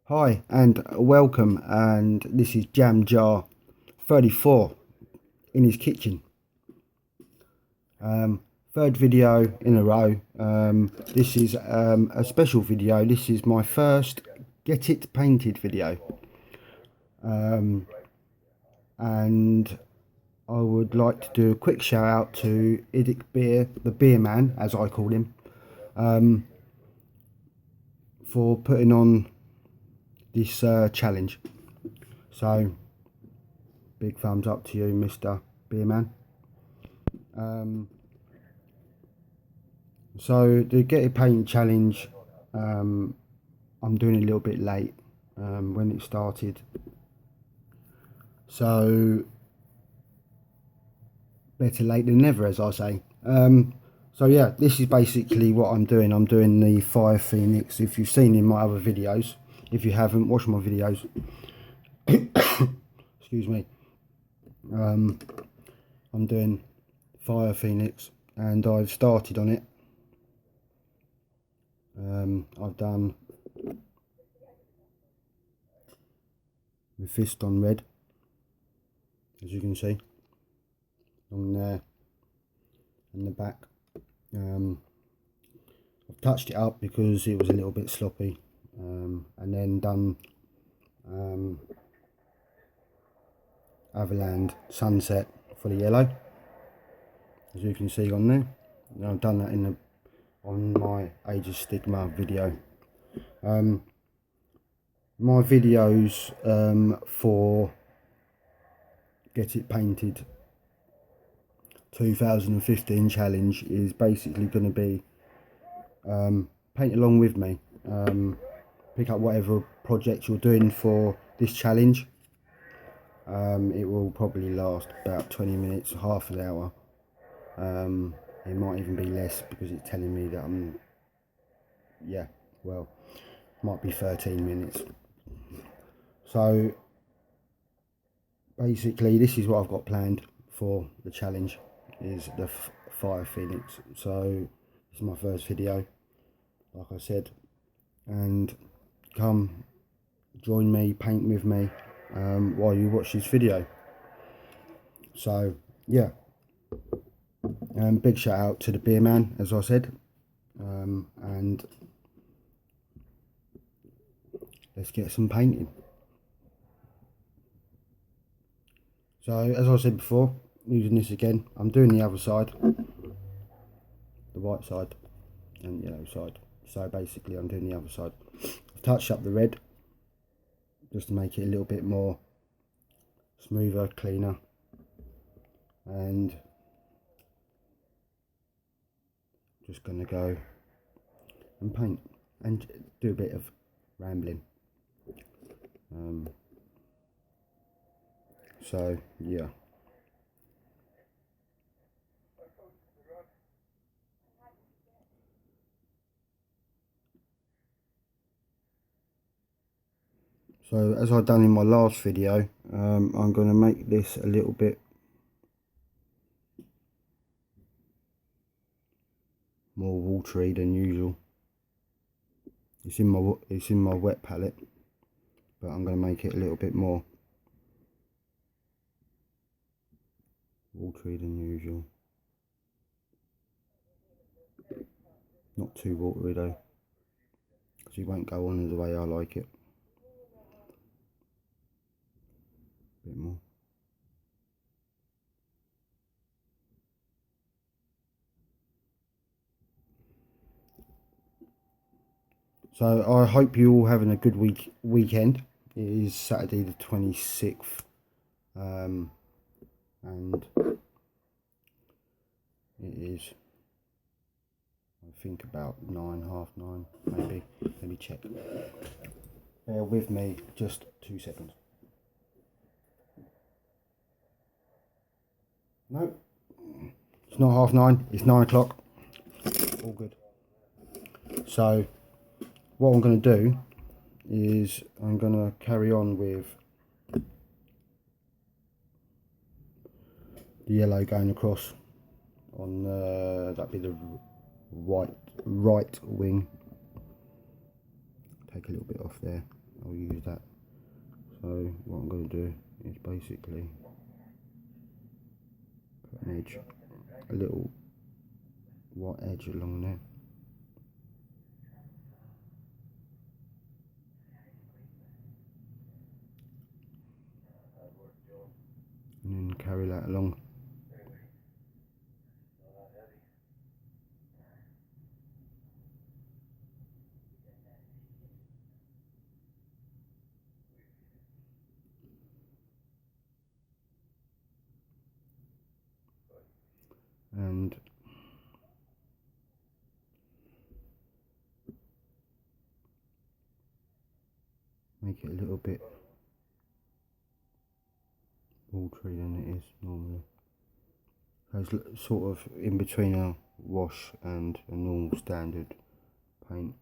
Hi and welcome, and this is Jam Jar 34 in his kitchen. Third video in a row. This is a special video. This is my first Get It Painted video, and I would like to do a quick shout out to Idic Beer, the beer man as I call him, for putting on this challenge. So big thumbs up to you, Mr. Beerman. So the Get It Painted challenge, I'm doing a little bit late when it started. So better late than never, as I say. So yeah, this is basically what I'm doing. I'm doing the Fire Phoenix. If you've seen in my other videos, if you haven't, watch my videos. Excuse me. I'm doing Fire Phoenix, and I've started on it. I've done the fist on red, as you can see, on there and the back. I've touched it up because it was a little bit sloppy, and then done Overland Sunset for the yellow, as you can see on there. And I've done that on my Age of Stigma video. My videos for Get It Painted 2015 challenge is basically going to be paint along with me, pick up whatever project you're doing for this challenge. It will probably last about 20 minutes, half an hour. It might even be less because it's telling me that might be 13 minutes. So basically this is what I've got planned for the challenge, is the Fire Phoenix. So this is my first video, like I said, and come join me, paint with me while you watch this video. So yeah, big shout out to the beer man, as I said, and let's get some painting. So as I said before, using this again, I'm doing the other side, the white side and yellow side. So basically I'm doing the other side. I've touched up the red just to make it a little bit more smoother, cleaner, and just gonna go and paint and do a bit of rambling. So yeah. So as I've done in my last video, I'm going to make this a little bit more watery than usual. It's in my wet palette, but I'm going to make it a little bit more watery than usual. Not too watery though, because it won't go on the way I like it. A bit more. So I hope you're all having a good weekend. It is Saturday the 26th, and it is, I think, about 9:30, maybe. Let me check. Bear with me just 2 seconds. No, it's not 9:30, it's 9 o'clock. All good. So what I'm going to do is I'm going to carry on with the yellow going across on that'd be the right wing. Take a little bit off there. I'll use that. So what I'm going to do is basically put an edge, a little white edge along there. And then carry that along. And make it a little bit watery than it is normally. So it's sort of in between a wash and a normal standard paint.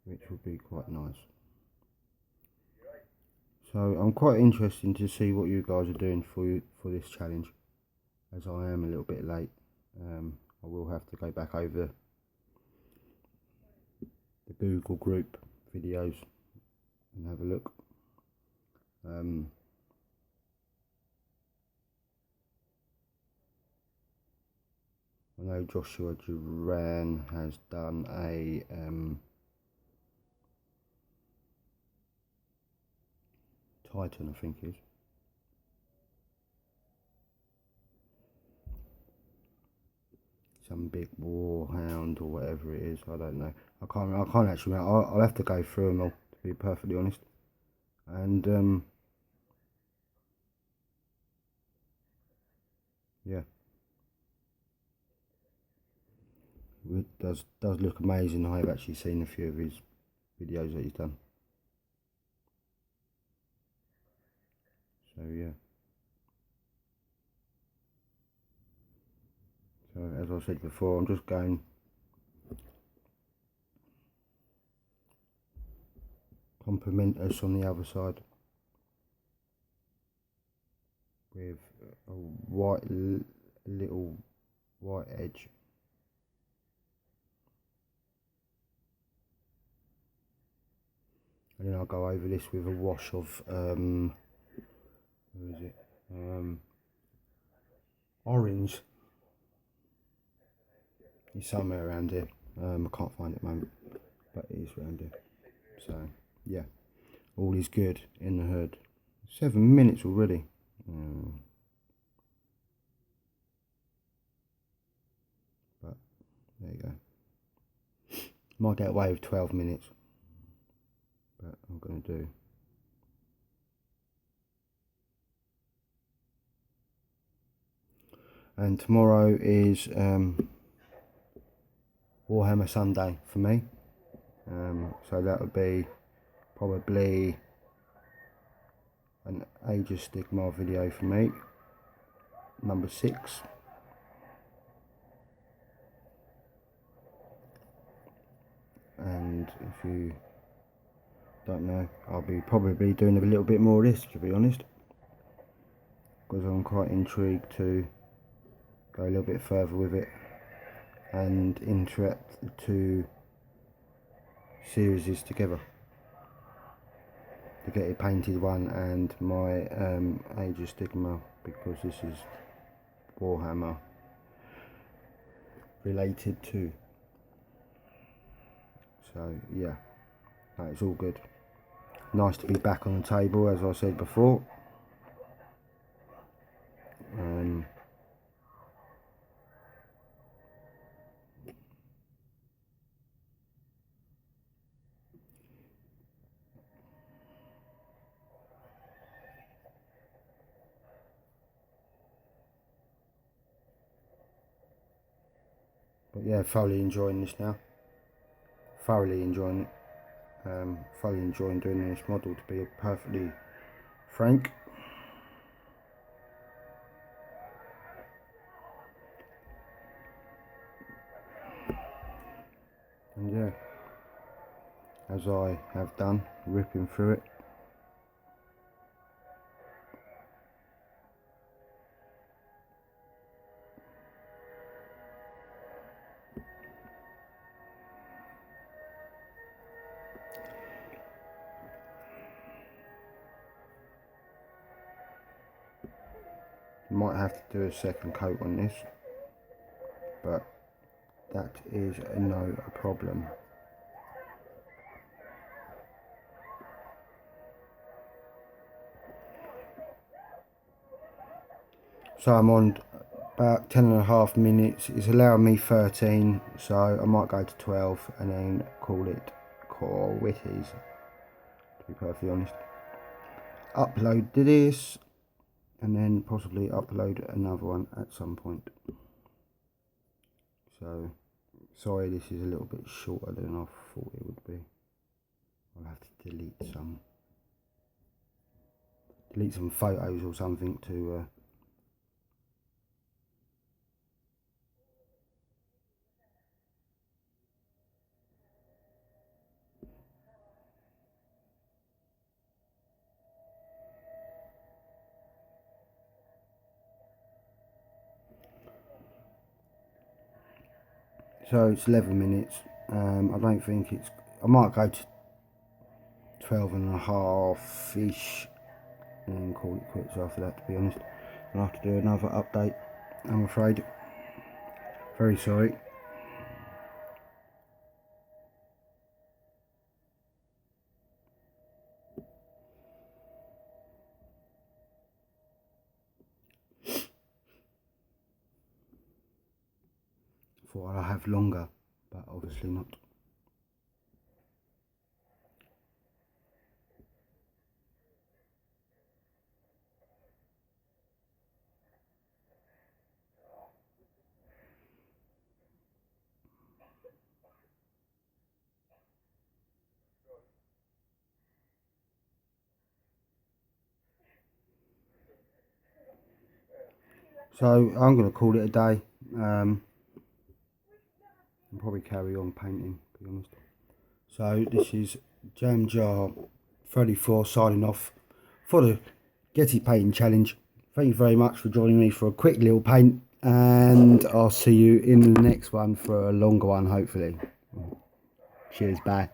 Which would be quite nice. So I'm quite interested to see what you guys are doing for this challenge, as I am a little bit late. I will have to go back over the Google group videos and have a look. I know Joshua Duran has done a Titan, I think it is. Some big warhound or whatever it is, I don't know. I can't actually remember. I'll have to go through them all, to be perfectly honest. And yeah, it does look amazing. I've actually seen a few of his videos that he's done. So yeah. So as I said before, I'm just going complement us on the other side with a little white edge. And then I'll go over this with a wash of where is it? Orange. It's somewhere around here. I can't find it at the moment, but it is around here. So yeah, all is good in the hood. 7 minutes already. But there you go. Might get away with 12 minutes, but I'm going to do. And tomorrow is Warhammer Sunday for me. So that would be probably an Age of Stigmar video for me, number 6. And if you don't know, I'll be probably doing a little bit more of this, to be honest, because I'm quite intrigued to go a little bit further with it and interact the two series together, to get a painted one and my Age of Stigmar, because this is Warhammer related too. So yeah, it's all good. Nice to be back on the table, as I said before. But yeah, thoroughly enjoying this now. Thoroughly enjoying it. Thoroughly enjoying doing this model, to be perfectly frank. And yeah, as I have done, ripping through it. Might have to do a second coat on this, but that is no problem. So I'm on about 10.5 minutes. It's allowing me 13, so I might go to 12 and then call it quitties, to be perfectly honest. Upload this and then possibly upload another one at some point. So sorry, this is a little bit shorter than I thought it would be. I'll have to delete some photos or something to so it's 11 minutes. I don't think it's, I might go to 12.5-ish and then call it quits after that, to be honest. I'll have to do another update, I'm afraid. Very sorry. Thought I'd have longer, but obviously not. So I'm going to call it a day. I'll probably carry on painting, to be honest. So this is Jam Jar 34 signing off for the Getty Painting Challenge. Thank you very much for joining me for a quick little paint, and I'll see you in the next one for a longer one, hopefully. Cheers, bye.